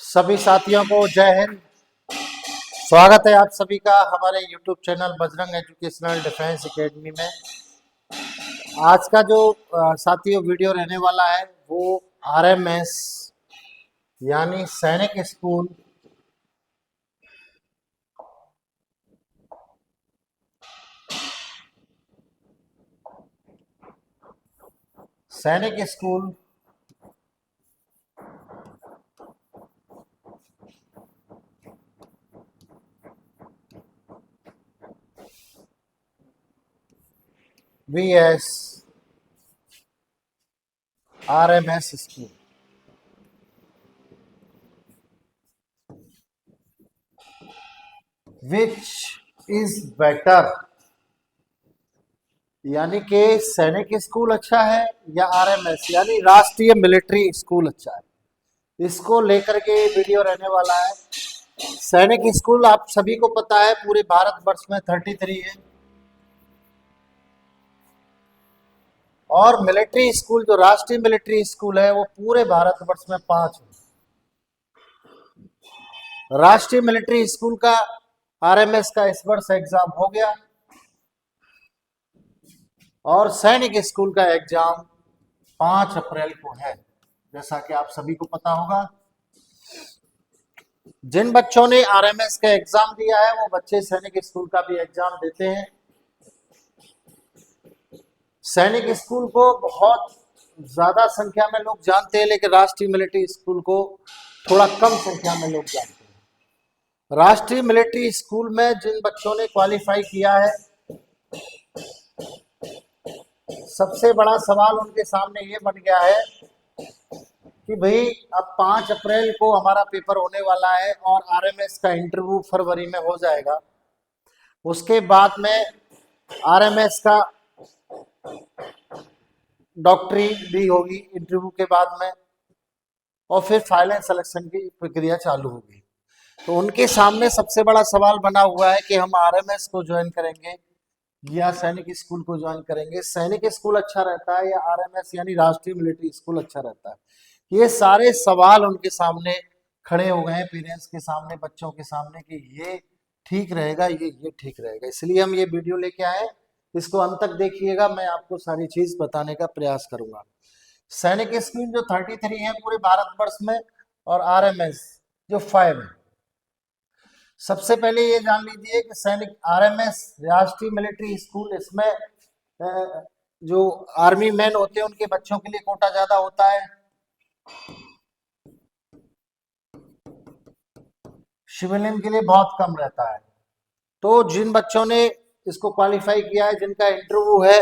सभी साथियों को जय हिंद। स्वागत है आप सभी का हमारे YouTube channel Bajrang educational defence academy में। आज का जो साथियों वीडियो रहने वाला है वो आरएमएस यानी Sainik school Sainik school V S RMS school. Which is better, यानी कि सैनिक स्कूल अच्छा है या आरएमएस यानी राष्ट्रीय मिलिट्री स्कूल अच्छा है। इसको लेकर के वीडियो रहने वाला है। सैनिक स्कूल आप सभी को पता है पूरे भारतवर्ष में 33 है, और मिलिट्री स्कूल जो राष्ट्रीय मिलिट्री स्कूल है वो पूरे भारतवर्ष में 5 है। राष्ट्रीय मिलिट्री स्कूल का आरएमएस का इस वर्ष एग्जाम हो गया और सैनिक स्कूल का एग्जाम 5 अप्रैल को है, जैसा कि आप सभी को पता होगा। जिन बच्चों ने आरएमएस का एग्जाम दिया है वो बच्चे सैनिक स्कूल का भी एग्जाम देते हैं। सैनिक स्कूल को बहुत ज्यादा संख्या में लोग जानते हैं, लेकिन राष्ट्रीय मिलिट्री स्कूल को थोड़ा कम संख्या में लोग जानते हैं। राष्ट्रीय मिलिट्री स्कूल में जिन बच्चों ने क्वालिफाई किया है, सबसे बड़ा सवाल उनके सामने ये बन गया है कि भाई अब 5 अप्रैल को हमारा पेपर होने वाला है और आरएमएस का इंटरव्यू फरवरी में हो जाएगा। उसके बाद में आरएमएस का डॉक्टरी भी होगी इंटरव्यू के बाद में, और फिर फाइनल सिलेक्शन की प्रक्रिया चालू होगी। तो उनके सामने सबसे बड़ा सवाल बना हुआ है कि हम आरएमएस को ज्वाइन करेंगे या सैनिक स्कूल को ज्वाइन करेंगे। सैनिक स्कूल अच्छा रहता है या आरएमएस यानी राष्ट्रीय मिलिट्री स्कूल अच्छा रहता है। ये सारे सवाल उनके सामने खड़े हो गए हैं, पेरेंट्स के सामने, बच्चों के सामने, कि ये ठीक रहेगा, ये ठीक रहेगा। इसलिए हम ये वीडियो लेके आए, इसको अंत तक देखिएगा, मैं आपको सारी चीज बताने का प्रयास करूंगा। सैनिक स्कूल जो 33 है पूरे भारतवर्ष में और आरएमएस जो 5 है। सबसे पहले ये जान लीजिए कि सैनिक आरएमएस राष्ट्रीय मिलिट्री स्कूल, इसमें जो आर्मी मैन होते हैं उनके बच्चों के लिए कोटा ज्यादा होता है, सिविलियन के लिए बहुत कम रहता है। तो जिन बच्चों ने इसको क्वालिफाई किया है, जिनका इंटरव्यू है,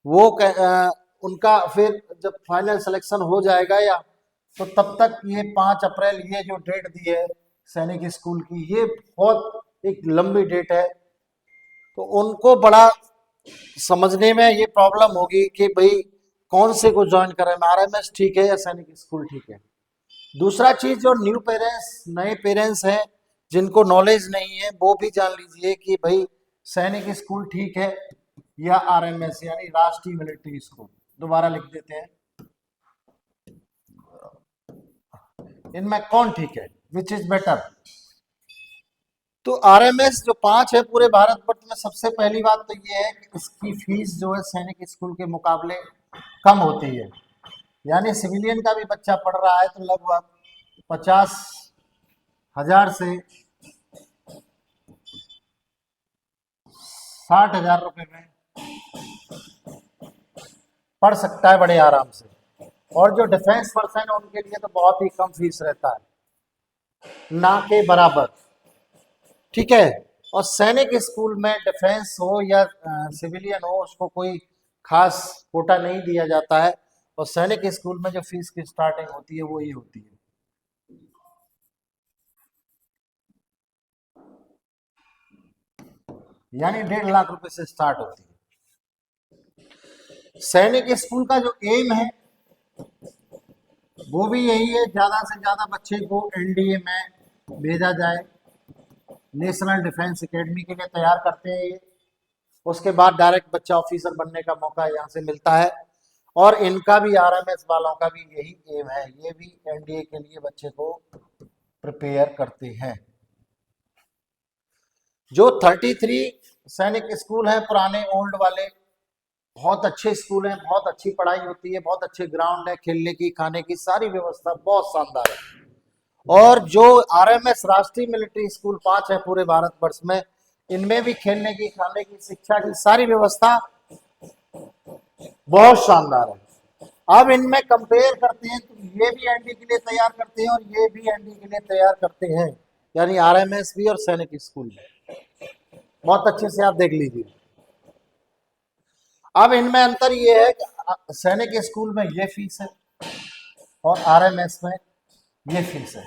वो उनका फिर जब फाइनल सिलेक्शन हो जाएगा या तो तब तक ये 5 अप्रैल ये जो डेट दी है सैनिक स्कूल की, ये बहुत एक लंबी डेट है। तो उनको बड़ा समझने में ये प्रॉब्लम होगी कि भाई कौन से को ज्वाइन करें, आरएमएस ठीक है या सैनिक स्कूल ठीक है। दूसरा चीज, जो न्यू पेरेंट्स, नए पेरेंट्स हैं जिनको नॉलेज नहीं है, वो भी जान लीजिए कि भाई सैनिक स्कूल ठीक है या आरएमएस यानी राष्ट्रीय मिलिट्री स्कूल। दोबारा लिख देते हैं, इनमें कौन ठीक है, विच इज बेटर। तो आरएमएस जो 5 है पूरे भारतवर्ष में, सबसे पहली बात तो ये है कि इसकी फीस जो है सैनिक स्कूल के मुकाबले कम होती है। यानी सिविलियन का भी बच्चा पढ़ रहा है तो लगभग 50,000 से 60,000 रुपए में पढ़ सकता है बड़े आराम से। और जो डिफेंस पर्सन है उनके लिए तो बहुत ही कम फीस रहता है, ना के बराबर, ठीक है। और सैनिक स्कूल में डिफेंस हो या सिविलियन हो, उसको कोई खास कोटा नहीं दिया जाता है। और सैनिक स्कूल में जो फीस की स्टार्टिंग होती है वो ये होती है, यानी 1.5 लाख रुपए से स्टार्ट होती है। सैनिक स्कूल का जो एम है वो भी यही है, ज्यादा से ज्यादा बच्चे को एनडीए में भेजा जाए, नेशनल डिफेंस एकेडमी के लिए तैयार करते हैं ये। उसके बाद डायरेक्ट बच्चा ऑफिसर बनने का मौका यहाँ से मिलता है। और इनका भी, आरएमएस वालों का भी यही एम है, ये भी एनडीए के लिए बच्चे को प्रिपेयर करते हैं। जो 33 सैनिक स्कूल हैं पुराने ओल्ड वाले, बहुत अच्छे स्कूल हैं, बहुत अच्छी पढ़ाई होती है, बहुत अच्छे ग्राउंड है, खेलने की खाने की सारी व्यवस्था बहुत शानदार है। और जो आरएमएस राष्ट्रीय मिलिट्री स्कूल 5 है पूरे भारतवर्ष में, इनमें भी खेलने की खाने की शिक्षा की सारी व्यवस्था बहुत शानदार है। अब इनमें कंपेयर करते हैं तो ये भी एनडी के लिए तैयार करते हैं और ये भी एनडी के लिए तैयार करते हैं, यानी आरएमएस भी और सैनिक स्कूल भी। बहुत अच्छे से आप देख लीजिए। अब इनमें अंतर ये है कि सैनिक स्कूल में ये फीस है और आरएमएस में ये फीस है,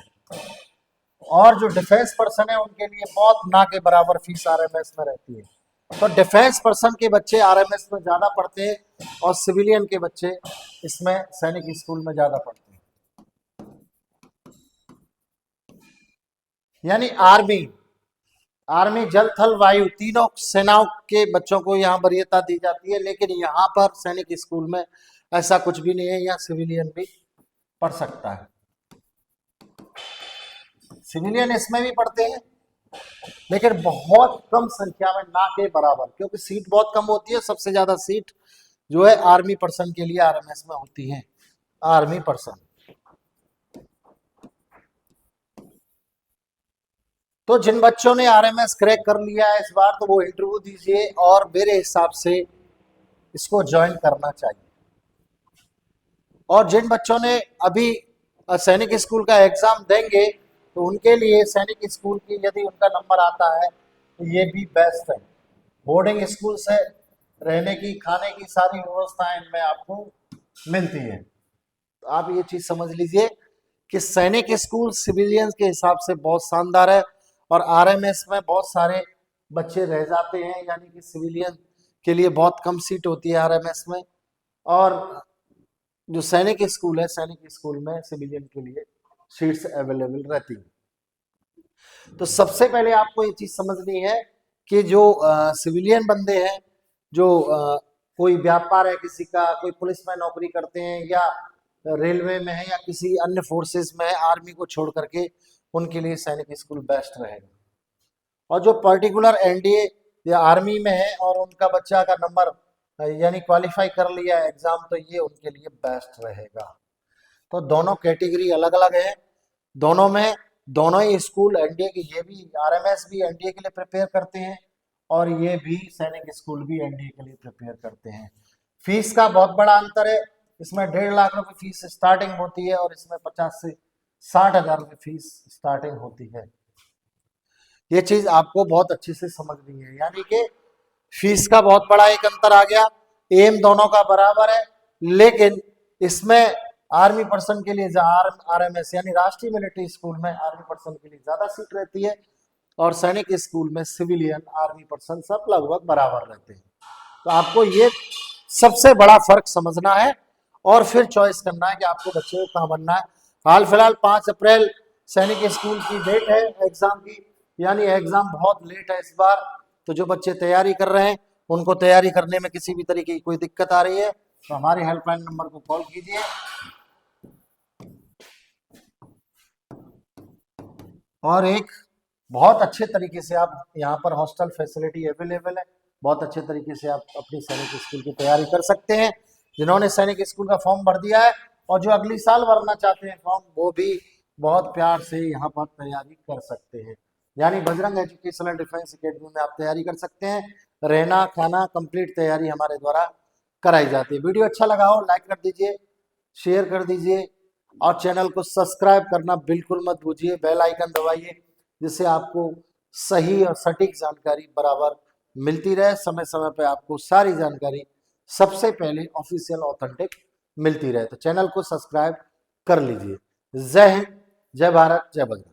और जो डिफेंस पर्सन है उनके लिए बहुत ना के बराबर फीस आरएमएस में रहती है। तो डिफेंस पर्सन के बच्चे आरएमएस में ज्यादा पढ़ते हैं और सिविलियन के बच्चे इसमें सैनिक स्कूल में ज्यादा पढ़ते हैं। यानी आर्मी जल थल वायु तीनों सेनाओं के बच्चों को यहाँ वरीयता दी जाती है, लेकिन यहाँ पर सैनिक स्कूल में ऐसा कुछ भी नहीं है, यहाँ सिविलियन भी पढ़ सकता है। सिविलियन इसमें भी पढ़ते हैं लेकिन बहुत कम संख्या में, ना के बराबर, क्योंकि सीट बहुत कम होती है। सबसे ज्यादा सीट जो है आर्मी पर्सन के लिए आरएमएस में होती है, आर्मी पर्सन। तो जिन बच्चों ने आरएमएस क्रैक कर लिया है इस बार, तो वो इंटरव्यू दीजिए और मेरे हिसाब से इसको ज्वाइन करना चाहिए। और जिन बच्चों ने अभी सैनिक स्कूल का एग्जाम देंगे तो उनके लिए सैनिक स्कूल की यदि उनका नंबर आता है तो ये भी बेस्ट है। बोर्डिंग स्कूल से रहने की खाने की सारी व्यवस्थाएं इनमें आपको मिलती है। तो आप ये चीज समझ लीजिए कि सैनिक स्कूल सिविलियंस के हिसाब से बहुत शानदार है और आरएमएस में बहुत सारे बच्चे रह जाते हैं, यानी कि सिविलियन के लिए बहुत कम सीट होती है आरएमएस में, और जो सैनिक स्कूल है सैनिक स्कूल में सिविलियन के लिए सीट्स अवेलेबल रहती है। तो सबसे पहले आपको ये चीज समझनी है कि जो सिविलियन बंदे हैं, जो कोई व्यापार है किसी का, कोई पुलिस में नौकरी करते हैं या रेलवे में है या किसी अन्य फोर्सेस में है, आर्मी को छोड़ करके, उनके लिए सैनिक स्कूल बेस्ट रहेगा। और जो पर्टिकुलर एनडीए या आर्मी में है और उनका बच्चा का नंबर यानी क्वालिफाई कर लिया एग्जाम, तो ये उनके लिए बेस्ट रहेगा। तो दोनों कैटेगरी अलग अलग है, दोनों में दोनों ही स्कूल एनडीए के, ये भी आरएमएस भी एनडीए के लिए प्रिपेयर करते हैं और ये भी सैनिक स्कूल भी एनडीए के लिए प्रिपेयर करते हैं। फीस का बहुत बड़ा अंतर है, इसमें 1.5 लाख रुपए फीस स्टार्टिंग होती है और इसमें 50 से 60 हजार रुपये फीस स्टार्टिंग होती है। ये चीज आपको बहुत अच्छे से समझनी है, यानी कि फीस का बहुत बड़ा एक अंतर आ गया। एम दोनों का बराबर है, लेकिन इसमें आर्मी पर्सन के लिए जहां आरएमएस यानी राष्ट्रीय मिलिट्री स्कूल में आर्मी पर्सन के लिए ज्यादा सीट रहती है और सैनिक स्कूल में सिविलियन आर्मी पर्सन सब लगभग बराबर रहते हैं। तो आपको ये सबसे बड़ा फर्क समझना है और फिर चॉइस करना है कि आपको बच्चे को कहाँ बनना है। हाल फिलहाल 5 अप्रैल सैनिक स्कूल की डेट है एग्जाम की, यानी एग्जाम बहुत लेट है इस बार। तो जो बच्चे तैयारी कर रहे हैं उनको तैयारी करने में किसी भी तरीके की कोई दिक्कत आ रही है तो हमारे हेल्पलाइन नंबर को कॉल कीजिए। और एक बहुत अच्छे तरीके से आप यहाँ पर हॉस्टल फैसिलिटी अवेलेबल है, बहुत अच्छे तरीके से आप अपनी सैनिक स्कूल की तैयारी कर सकते हैं। जिन्होंने सैनिक स्कूल का फॉर्म भर दिया है और जो अगली साल भरना चाहते हैं फॉर्म, वो भी बहुत प्यार से यहाँ पर तैयारी कर सकते हैं। यानी बजरंग एजुकेशनल डिफेंस एकेडमी में आप तैयारी कर सकते हैं। रहना खाना कंप्लीट तैयारी हमारे द्वारा कराई जाती है। वीडियो अच्छा लगा हो लाइक कर दीजिए, शेयर कर दीजिए और चैनल को सब्सक्राइब करना बिल्कुल मत भूलिए। बेल आइकन दबाइए जिससे आपको सही और सटीक जानकारी बराबर मिलती रहे। समय समय पर आपको सारी जानकारी सबसे पहले ऑफिशियल ऑथेंटिक मिलती रहे। तो चैनल को सब्सक्राइब कर लीजिए। जय हिंद, जय भारत, जय बजरंग।